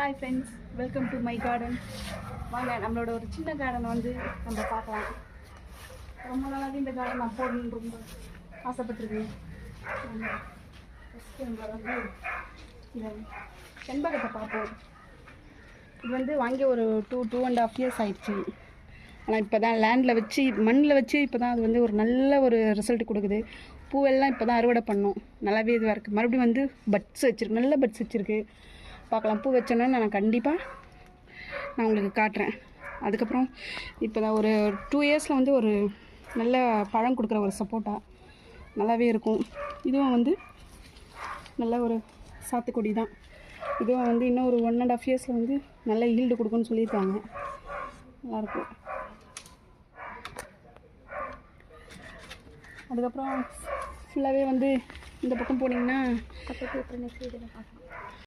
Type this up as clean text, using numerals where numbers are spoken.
Hi friends, welcome to my garden. வாங்க நம்மளோட ஒரு சின்ன கார்டனை வந்து நம்ம பார்க்கலாம். ரொம்ப நாளாக இந்த கார்டன் நான் போடணுன்னு ரொம்ப ஆசைப்பட்டிருக்கேன். ஃபஸ்ட்டு நம்மளை வந்து இந்த செண்பகத்தை பார்ப்போம். இது வந்து வாங்கி ஒரு 2.5 years ஆயிடுச்சு. ஆனால் இப்போ தான் லேண்டில் வச்சு மண்ணில் வச்சு இப்போ தான் அது வந்து ஒரு நல்ல ஒரு ரிசல்ட் கொடுக்குது. பூவெல்லாம் இப்போ தான் அறுவடை பண்ணோம். நல்லாவே இதுவாக இருக்குது. மறுபடியும் வந்து பட்ஸ் வச்சுருக்கு, நல்ல பட்ஸ் வச்சுருக்கு. பார்க்கலாம். பூ வச்சோன்னா நான் கண்டிப்பாக உங்களுக்கு காட்டுறேன். அதுக்கப்புறம் இப்போ தான் ஒரு 2 yearsல வந்து ஒரு நல்ல பழம் கொடுக்குற ஒரு சப்போட்டா நல்லாவே இருக்கும். இதுவும் வந்து நல்ல ஒரு சாத்துக்குடி தான். இதுவும் வந்து இன்னும் ஒரு 1.5 yearsல வந்து நல்ல ஈல்டு கொடுக்குன்னு சொல்லியிருக்காங்க. நல்லாயிருக்கும். அதுக்கப்புறம் ஃபுல்லாகவே வந்து இந்த பக்கம் போனீங்கன்னா